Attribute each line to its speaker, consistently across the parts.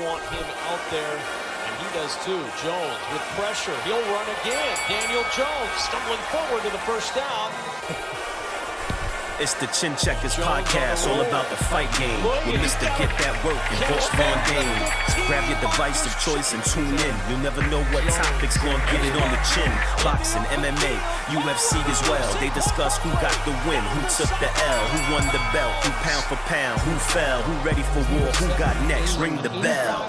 Speaker 1: want him out there, and he does too. Jones with pressure. He'll run again. Daniel Jones stumbling forward to the first down.
Speaker 2: It's the Chin Checkers podcast, all about the fight game. With Mr. Get That Work and Boss Von Dame. Grab your device of choice and tune in. You'll never know what topics gonna get it on the chin. Boxing, MMA, UFC as well. They discuss who got the win, who took the L, who won the belt, who pound for pound, who fell, who ready for war, who got next. Ring the bell.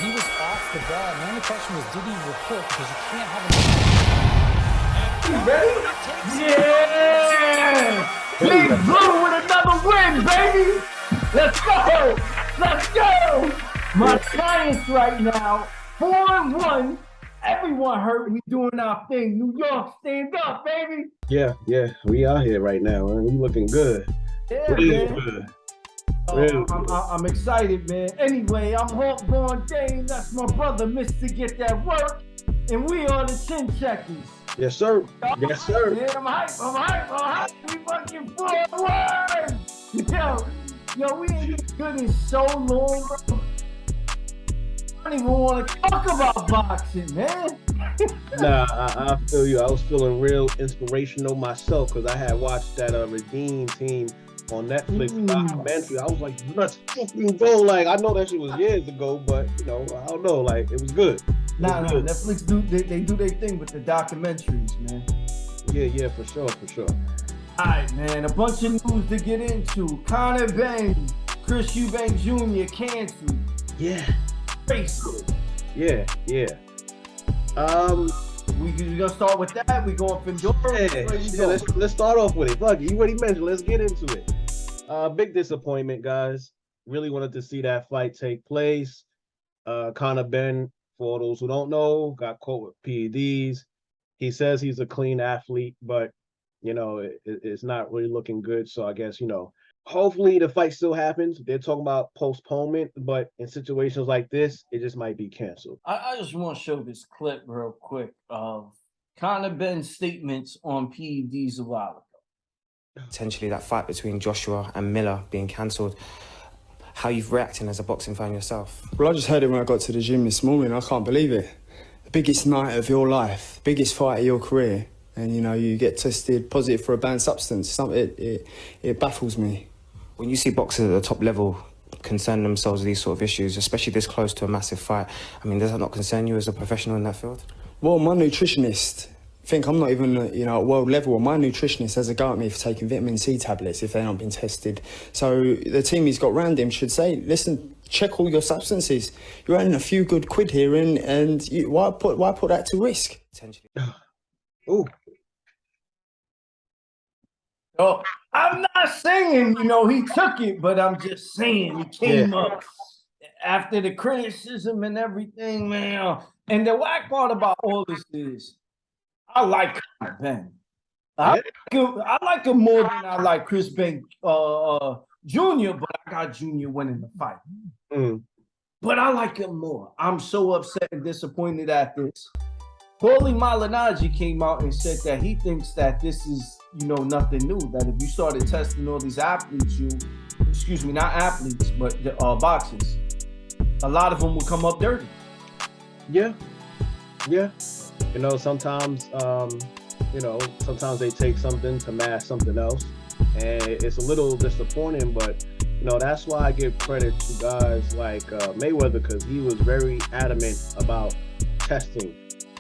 Speaker 3: He was off the ball. My only question was, did he report? Because you can't have him.
Speaker 4: You ready? Yeah! Big Blue with another win, baby! Let's go! Let's go! My Giants right now, 4-1. Everyone heard we doing our thing. New York, stand up, baby!
Speaker 5: Yeah, we out here right now, man. We looking good.
Speaker 4: Yeah,
Speaker 5: Real
Speaker 4: man.
Speaker 5: good.
Speaker 4: I'm excited, man. Anyway, I'm Hawk Born Dame. That's my brother, Mr. Get That Work. And we are the Chin Checkers.
Speaker 5: Yes, sir. Yes, sir.
Speaker 4: Yeah, I'm hype. We fucking forward. Yo, we ain't been good in so long, bro. I don't even want to talk about boxing, man.
Speaker 5: Nah, I feel you. I was feeling real inspirational myself because I had watched that Redeem Team on Netflix documentary. I was like, let's fucking go. Like, I know that shit was years ago, but, you know, I don't know. Like, it was good.
Speaker 4: Nah, Netflix they do their thing with the documentaries, man.
Speaker 5: Yeah, for sure.
Speaker 4: All right, man, a bunch of news to get into. Conor Benn, Chris Eubank Jr. canceled.
Speaker 5: Yeah.
Speaker 4: Basically.
Speaker 5: Yeah.
Speaker 4: We gonna start with that. We going Fundora.
Speaker 5: Yeah, let's start off with it. Fuck, you already mentioned. Let's get into it. Big disappointment, guys. Really wanted to see that fight take place. Conor Benn, for those who don't know, got caught with PEDs. He says he's a clean athlete, but, you know, it's not really looking good. So I guess, you know, hopefully the fight still happens. They're talking about postponement, but in situations like this, it just might be canceled.
Speaker 4: I just want to show this clip real quick of Conor Benn's statements on PEDs a while ago.
Speaker 6: Potentially that fight between Joshua and Miller being cancelled. How you've reacting as a boxing fan yourself?
Speaker 7: Well, I just heard it when I got to the gym this morning. I can't believe it. The biggest night of your life, biggest fight of your career, and, you know, you get tested positive for a banned substance. It baffles me.
Speaker 6: When you see boxers at the top level concern themselves with these sort of issues, especially this close to a massive fight, I mean, does that not concern you as a professional in that field?
Speaker 7: Well, my nutritionist, think I'm not even, you know, at world level. My nutritionist has a go at me for taking vitamin C tablets if they've not been tested. So the team he's got round him should say, listen, check all your substances. You're earning a few good quid here, and why put that to risk?
Speaker 6: Potentially.
Speaker 5: Ooh.
Speaker 4: So I'm not saying, you know, he took it, but I'm just saying he came up after the criticism and everything, man. And the whack part about all this is, I like Conor Benn. I like him more than I like Chris Bank Jr., but I got Jr. winning the fight. But I like him more. I'm so upset and disappointed at this. Paulie Malignaggi came out and said that he thinks that this is, you know, nothing new. That if you started testing all these athletes, not athletes, but boxers, a lot of them will come up dirty.
Speaker 5: Yeah. You know, sometimes they take something to mask something else, and it's a little disappointing, but, you know, that's why I give credit to guys like Mayweather, because he was very adamant about testing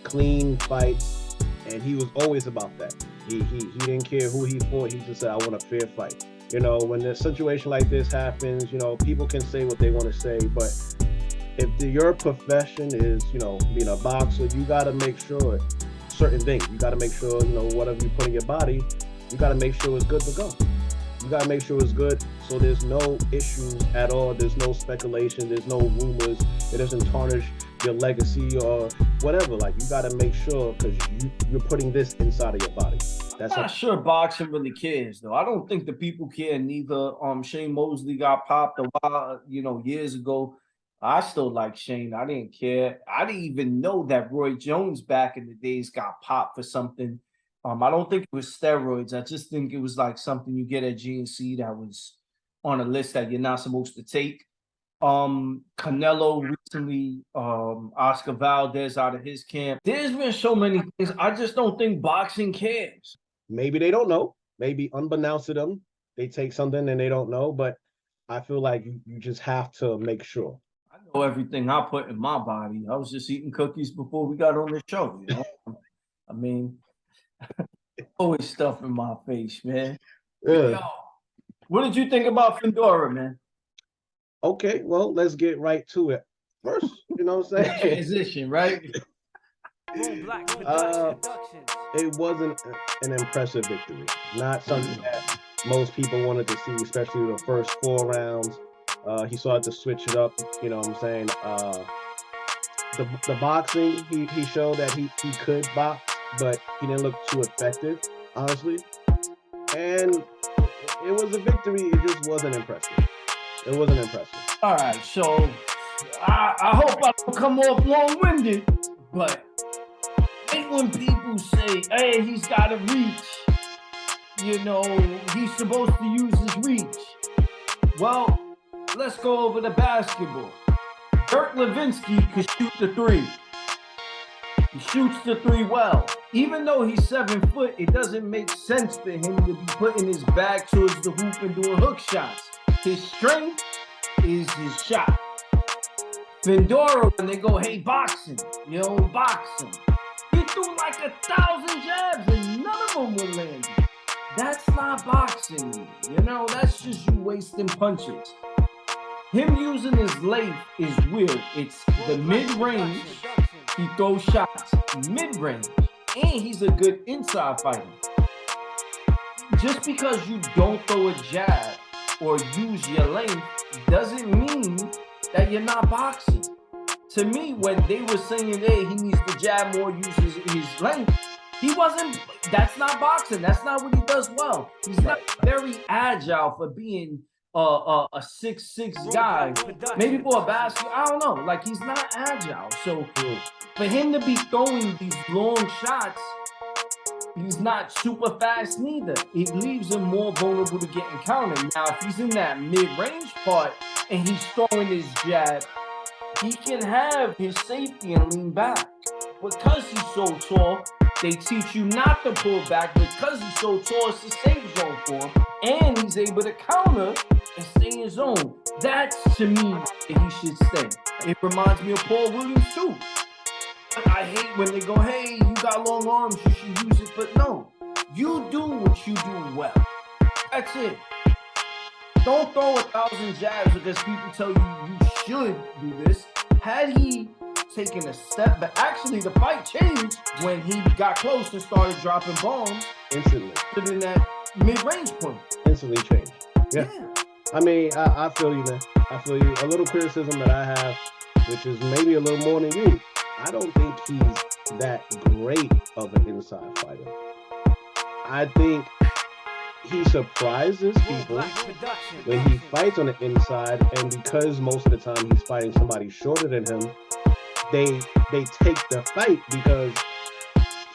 Speaker 5: clean fights, and he was always about that. He didn't care who he fought. He just said, I want a fair fight. You know, when a situation like this happens, you know, people can say what they want to say, but if your profession is, you know, being a boxer, you got to make sure certain things. You got to make sure, you know, whatever you put in your body, you got to make sure it's good to go. You got to make sure it's good so there's no issues at all. There's no speculation. There's no rumors. It doesn't tarnish your legacy or whatever. Like, you got to make sure, because you're putting this inside of your body.
Speaker 4: I'm not sure boxing really cares, though. I don't think the people care neither. Shane Mosley got popped a while, you know, years ago. I still like Shane. I didn't care. I didn't even know that Roy Jones back in the days got popped for something. I don't think it was steroids. I just think it was like something you get at GNC that was on a list that you're not supposed to take. Canelo recently, Oscar Valdez out of his camp. There's been so many things. I just don't think boxing cares.
Speaker 5: Maybe they don't know. Maybe unbeknownst to them, they take something and they don't know. But I feel like you just have to make sure.
Speaker 4: I know everything I put in my body. I was just eating cookies before we got on the show. You know, I mean, always stuff in my face, man.
Speaker 5: Yeah.
Speaker 4: Yo, what did you think about Fundora, man?
Speaker 5: Okay, well, let's get right to it. First, you know what I'm saying?
Speaker 4: Transition, right?
Speaker 5: It wasn't an impressive victory. Not something that most people wanted to see, especially the first 4 rounds. He started to switch it up, you know what I'm saying? The boxing, he showed that he could box, but he didn't look too effective, honestly. And it was a victory, it just wasn't impressive. It wasn't impressive.
Speaker 4: All right, so I hope I don't come off long-winded, but I hate when people say, hey, he's got to reach. You know, he's supposed to use his reach. Well, let's go over the basketball. Dirk Nowitzki could shoot the 3. He shoots the 3 well. Even though he's 7 foot, it doesn't make sense for him to be putting his back towards the hoop and doing hook shots. His strength is his shot. Fundora, when they go, hey, boxing, you know, boxing. He threw like 1,000 jabs and none of them were landing. That's not boxing, you know, that's just you wasting punches. Him using his lathe is weird. It's the mid-range, he throws shots, mid-range, and he's a good inside fighter. Just because you don't throw a jab or use your length doesn't mean that you're not boxing. To me, when they were saying, hey, he needs to jab more, use his length, he wasn't, that's not boxing. That's not what he does well. He's not very agile for being a 6'6" guy. Maybe for a basket, I don't know. Like, he's not agile. So for him to be throwing these long shots, he's not super fast neither. It leaves him more vulnerable to getting countered. Now, if he's in that mid-range part and he's throwing his jab, he can have his safety and lean back. Because he's so tall, they teach you not to pull back. Because he's so tall, it's a safe zone for him. And he's able to counter and stay in his zone. That's, to me, that he should stay. It reminds me of Paul Williams, too. I hate when they go, hey, you got long arms, you should use it. But no, you do what you do well. That's it. Don't throw 1,000 jabs because people tell you you should do this. Had he taken a step back, actually the fight changed when he got close and started dropping bombs.
Speaker 5: Instantly.
Speaker 4: In that mid-range point.
Speaker 5: Instantly changed. Yeah. I mean, I feel you, man. I feel you. A little criticism that I have, which is maybe a little more than you. I don't think he's that great of an inside fighter. I think he surprises people when he fights on the inside, and because most of the time he's fighting somebody shorter than him, they take the fight because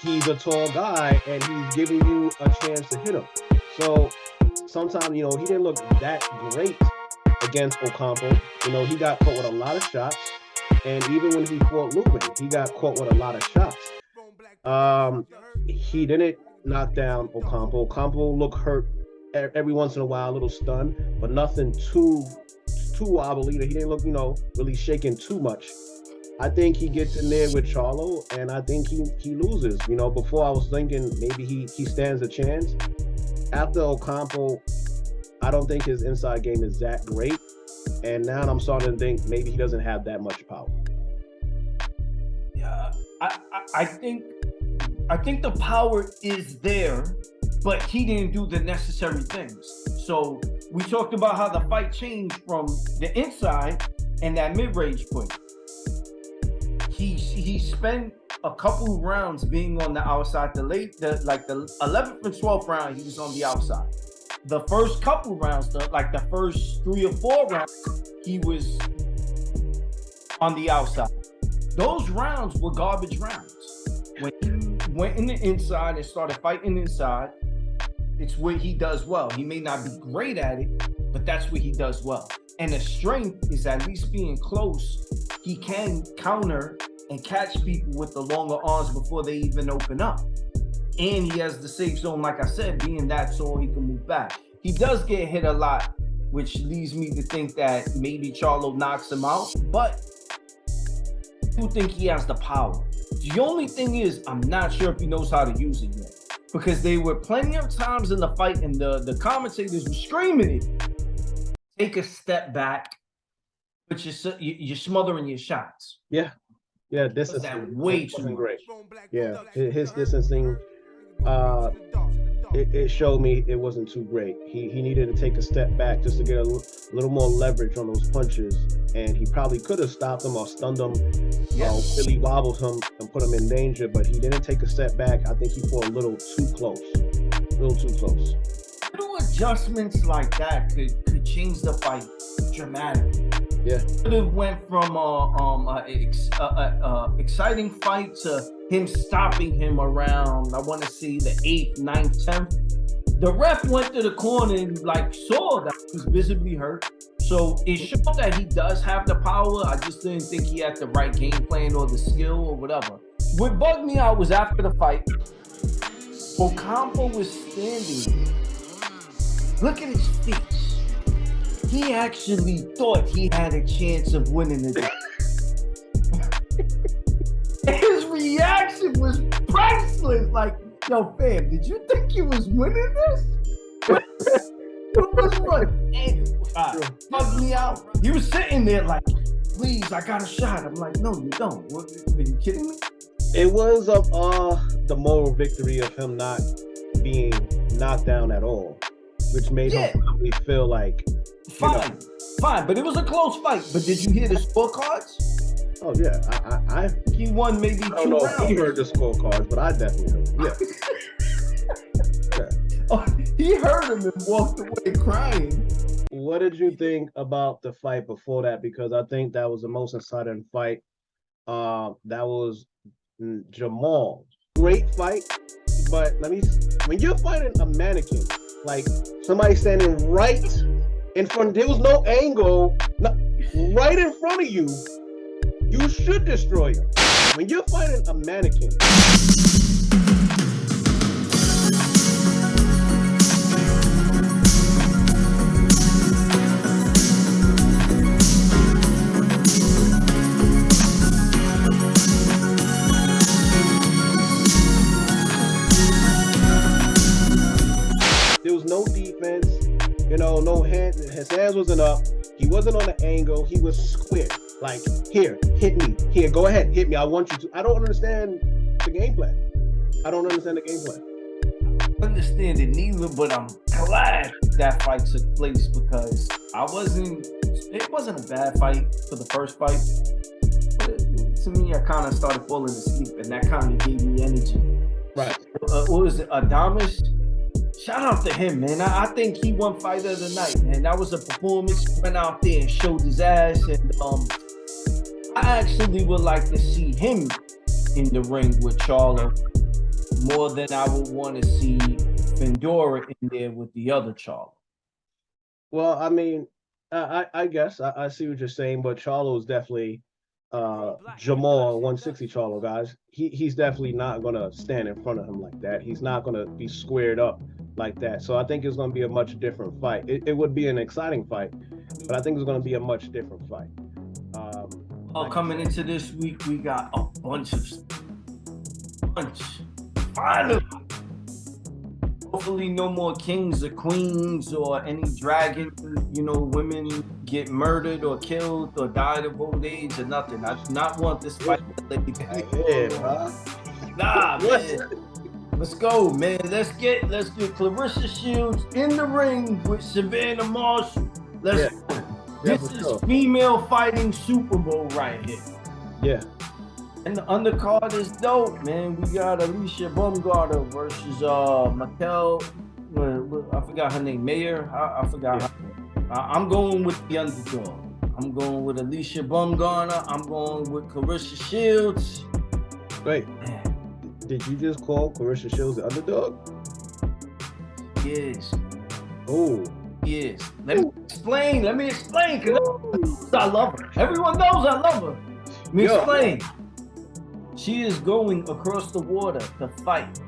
Speaker 5: he's a tall guy and he's giving you a chance to hit him. So sometimes, you know, he didn't look that great against Ocampo. You know, he got caught with a lot of shots. And even when he fought Lubin, he got caught with a lot of shots. He didn't knock down Ocampo. Ocampo looked hurt every once in a while, a little stunned, but nothing too wobbly. He didn't look, you know, really shaking too much. I think he gets in there with Charlo, and I think he loses. You know, before I was thinking maybe he stands a chance. After Ocampo, I don't think his inside game is that great. And now I'm starting to think maybe he doesn't have that much power.
Speaker 4: Yeah, I think the power is there, but he didn't do the necessary things. So we talked about how the fight changed from the inside and that mid-range point. He spent a couple of rounds being on the outside. The 11th and 12th round, he was on the outside. The first couple rounds, like the first 3 or 4 rounds, he was on the outside. Those rounds were garbage rounds. When he went in the inside and started fighting inside, it's what he does well. He may not be great at it, but that's what he does well. And the strength is at least being close. He can counter and catch people with the longer arms before they even open up. And he has the safe zone, like I said, being that tall, he can move back. He does get hit a lot, which leads me to think that maybe Charlo knocks him out, but I do think he has the power. The only thing is, I'm not sure if he knows how to use it yet, because there were plenty of times in the fight and the commentators were screaming it. Take a step back, but you're smothering your shots.
Speaker 5: Yeah, distancing
Speaker 4: way too
Speaker 5: great. Yeah, his distancing, it showed me it wasn't too great. He needed to take a step back just to get a little more leverage on those punches, and he probably could have stopped him or stunned him, really wobbled him and put him in danger, but he didn't take a step back. I think he fought a little too close.
Speaker 4: Little adjustments like that could change the fight dramatically.
Speaker 5: Yeah,
Speaker 4: could have went from exciting fight to him stopping him around, I want to see the 8th, 9th, 10th. The ref went to the corner and saw that he was visibly hurt. So it showed that he does have the power. I just didn't think he had the right game plan or the skill or whatever. What bugged me out was after the fight, Ocampo was standing there. Look at his face. He actually thought he had a chance of winning the His reaction was priceless. Yo, fam, did you think you was winning this? What was what? Bugged me out. He was sitting there please, I got a shot. I'm like, no, you don't. What, are you kidding me?
Speaker 5: It was the moral victory of him not being knocked down at all, which made him probably feel like,
Speaker 4: Fine, but it was a close fight. But did you hear the scorecards?
Speaker 5: Oh yeah,
Speaker 4: he won maybe 2 rounds.
Speaker 5: I don't know if he heard the scorecards, but I definitely heard them. Yeah.
Speaker 4: Oh, he heard him and walked away crying.
Speaker 5: What did you think about the fight before that? Because I think that was the most exciting fight. That was Jamal. Great fight, but when you're fighting a mannequin, somebody standing right in front, there was no angle, right in front of you, you should destroy him. When you're fighting a mannequin. There was no defense, no hand. His hands wasn't up. He wasn't on the angle. He was square. Here, hit me. Here, go ahead, hit me. I want you to. I don't understand the game plan. I don't understand it
Speaker 4: neither, but I'm glad that fight took place because it wasn't a bad fight for the first fight. But to me, I kind of started falling asleep and that kind of gave me energy.
Speaker 5: Right.
Speaker 4: What was it, Adamas? Shout out to him, man. I think he won fighter of the night, man. That was a performance. He went out there and showed his ass, and I actually would like to see him in the ring with Charlo more than I would want to see Fundora in there with the other Charlo.
Speaker 5: Well, I mean, I guess I see what you're saying, but Charlo is definitely Jamal 160 Charlo, guys. He's definitely not gonna stand in front of him like that. He's not gonna be squared up like that. So I think it's gonna be a much different fight. It would be an exciting fight, but I think it's gonna be a much different fight.
Speaker 4: Coming into this week, we got a bunch. Finally. Hopefully no more kings or queens or any dragon, women get murdered or killed or died of old age or nothing. I do not want this fight. Nah, man. Let's go, man. Let's get Claressa Shields in the ring with Savannah Marshall. Let's go. This is female fighting Super Bowl right here.
Speaker 5: Yeah.
Speaker 4: And the undercard is dope, man. We got Alicia Baumgartner versus Montiel. I forgot her name. Mayer. I forgot her name. I'm going with the underdog. I'm going with Alicia Baumgartner. I'm going with Claressa Shields.
Speaker 5: Wait. Did you just call Claressa Shields the underdog?
Speaker 4: Yes.
Speaker 5: Oh.
Speaker 4: She is. Let me explain, because I love her. Everyone knows I love her. Let me explain. She is going across the water to fight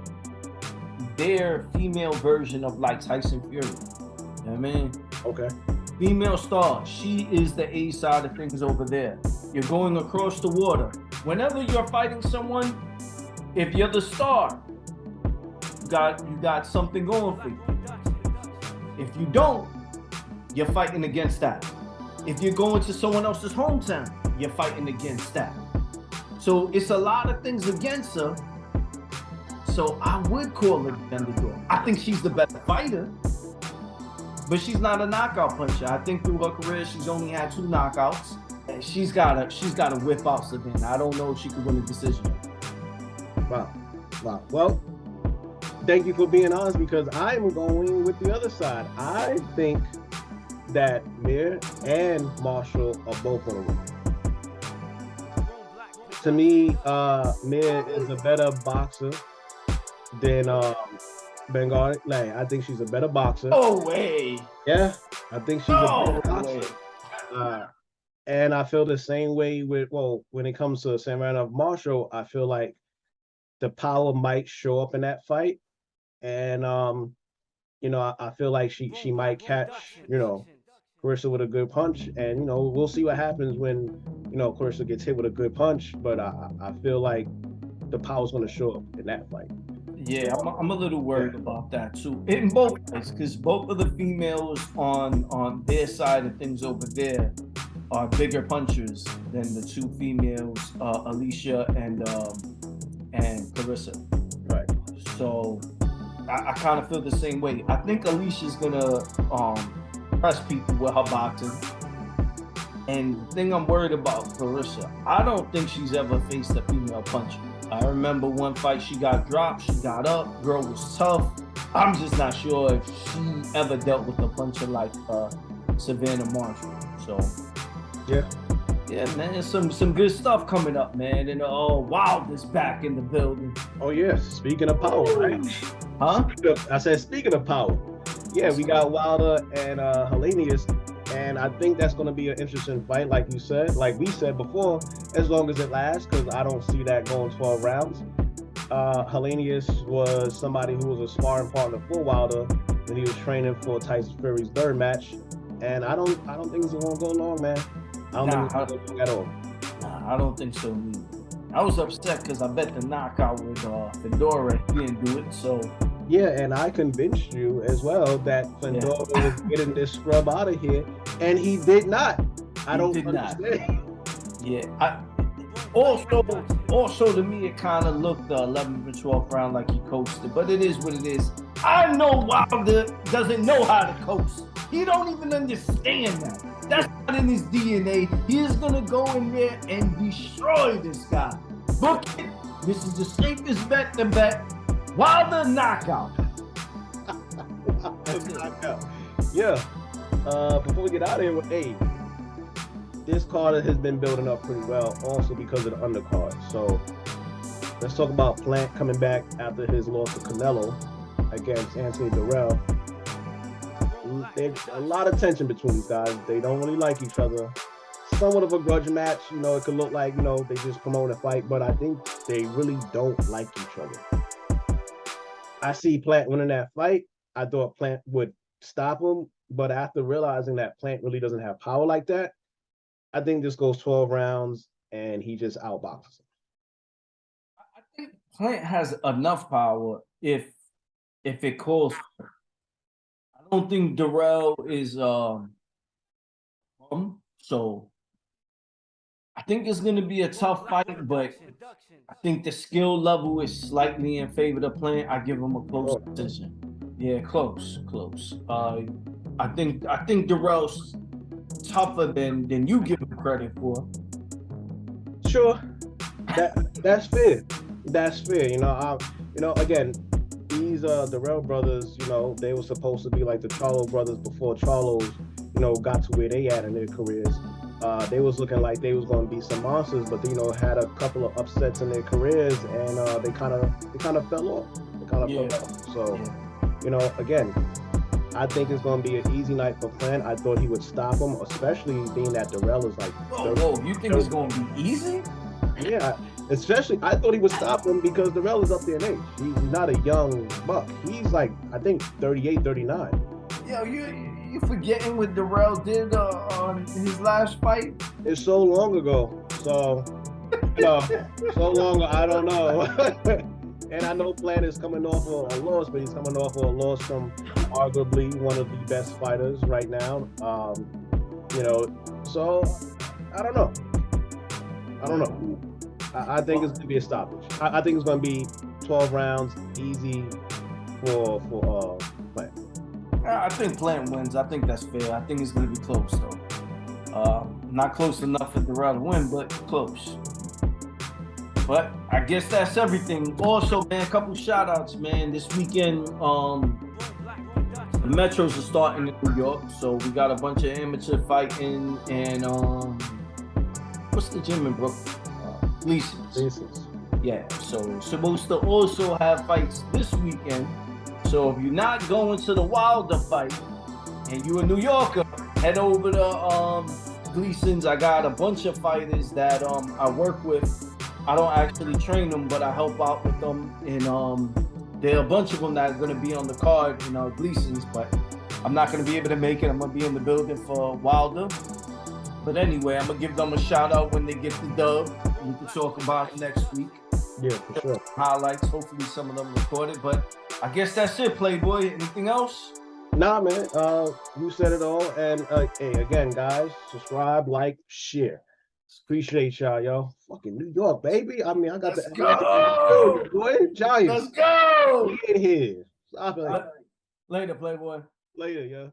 Speaker 4: their female version of like Tyson Fury. You know what I mean?
Speaker 5: Okay.
Speaker 4: Female star. She is the A side of things over there. You're going across the water. Whenever you're fighting someone, if you're the star, you got something going for you. If you don't, you're fighting against that. If you're going to someone else's hometown, you're fighting against that. So it's a lot of things against her. So I would call her the underdog. I think she's the better fighter, but she's not a knockout puncher. I think through her career, she's only had 2 knockouts, and she's gotta whip out Savannah. I don't know if she could win a decision.
Speaker 5: Wow. Well, thank you for being honest, because I'm going with the other side. I think that Mir and Marshall are both going to win. To me, Mir is a better boxer than Bengali. Like, I think she's a better boxer.
Speaker 4: Oh, way.
Speaker 5: Yeah, I think she's a better boxer. And I feel the same way when it comes to Savannah Marshall, I feel like the power might show up in that fight. And, I feel like she might catch, Claressa with a good punch. And, we'll see what happens when, Claressa gets hit with a good punch. But I feel like the power's going to show up in that fight.
Speaker 4: Yeah, I'm a little worried about that too. In both ways, because both of the females on their side of things over there are bigger punchers than the 2 females, Alicia and Claressa.
Speaker 5: Right.
Speaker 4: So I kind of feel the same way. I think Alicia's gonna press people with her boxing. And the thing I'm worried about Claressa, I don't think she's ever faced a female puncher. I remember one fight she got dropped, she got up, girl was tough. I'm just not sure if she ever dealt with a puncher like Savannah Marshall. So yeah, man, some good stuff coming up, man. And Wilder's back in the building.
Speaker 5: Oh yes, speaking of power, right?
Speaker 4: Huh?
Speaker 5: I said speaking of power. Yeah, we got Wilder and Helenius, and I think that's going to be an interesting fight, like you said, like we said before, as long as it lasts, because I don't see that going 12 rounds. Helenius was somebody who was a sparring partner for Wilder when he was training for Tyson Fury's 3rd match, and I don't think it's going to go long, man. I don't think it's going to go long at all.
Speaker 4: Nah, I don't think so either. I was upset because I bet the knockout with Fundora, he didn't do it, so.
Speaker 5: Yeah, and I convinced you as well that Fundora was getting this scrub out of here, and he did not. I don't understand.
Speaker 4: Yeah, also to me, it kind of looked the 11th and 12th round like he coached it, but it is what it is. I know Wilder doesn't know how to coach. He don't even understand that. That's not in his DNA. He is gonna go in there and destroy this guy. Book it. This is the safest bet to bet. Wilder knockout.
Speaker 5: Yeah. Before we get out of here, hey, this card has been building up pretty well, also because of the undercard. So let's talk about Plant coming back after his loss to Canelo against Anthony Durrell. There's a lot of tension between these guys. They don't really like each other. Somewhat of a grudge match. It could look like, they just promote a fight, but I think they really don't like each other. I see Plant winning that fight. I thought Plant would stop him, but after realizing that Plant really doesn't have power like that, I think this goes 12 rounds and he just outboxes him.
Speaker 4: I think Plant has enough power if it calls for it. I don't think Durrell is so I think it's gonna be a tough fight, but I think the skill level is slightly in favor of Plant. I give him a close decision. Yeah, close. I think Durrell's tougher than you give him credit for.
Speaker 5: Sure, that's fair. That's fair. Again, these Durrell brothers, they were supposed to be like the Charlo brothers before Charlos, got to where they at in their careers. They was looking like they was going to be some monsters, but they, had a couple of upsets in their careers, and they kind of fell off. They kind of fell off. So, again, I think it's going to be an easy night for Plant. I thought he would stop him, especially being that Darrell is like.
Speaker 4: Whoa, you think it's going to be easy?
Speaker 5: Yeah, especially I thought he would stop him because Darrell is up there in age. He's not a young buck. He's like, I think 38, 39.
Speaker 4: Yo, you forgetting what Darrell did on his last fight?
Speaker 5: It's so long ago. So, so long, I don't know. And I know Plant is coming off of a loss, but he's coming off of a loss from arguably one of the best fighters right now. So I don't know. I think it's going to be a stoppage. I think it's going to be 12 rounds, easy for Plant.
Speaker 4: I think Plant wins. I think that's fair. I think it's going to be close, though. Not close enough for Darrell to win, but close. But I guess that's everything. Also, man, a couple shout outs, man. This weekend, the Metros are starting in New York. So we got a bunch of amateur fighting and what's the gym in Brooklyn? Gleason's. Yeah, so supposed to also have fights this weekend. So if you're not going to the Wilder fight and you're a New Yorker, head over to Gleason's. I got a bunch of fighters that I work with. I don't actually train them, but I help out with them. And there are a bunch of them that are going to be on the card in Gleason's, but I'm not going to be able to make it. I'm going to be in the building for Wilder. But anyway, I'm going to give them a shout out when they get the dub. We can talk about it next week.
Speaker 5: Yeah, for sure.
Speaker 4: Highlights, hopefully some of them recorded. But I guess that's it, Playboy. Anything else?
Speaker 5: Nah, man. You said it all. And hey, again, guys, subscribe, like, share. Appreciate y'all, yo. Fucking New York, baby. I mean, I got
Speaker 4: Let's go,
Speaker 5: boy. Giants.
Speaker 4: Let's go.
Speaker 5: Get here. Stop it.
Speaker 4: Later, Playboy.
Speaker 5: Later, yo.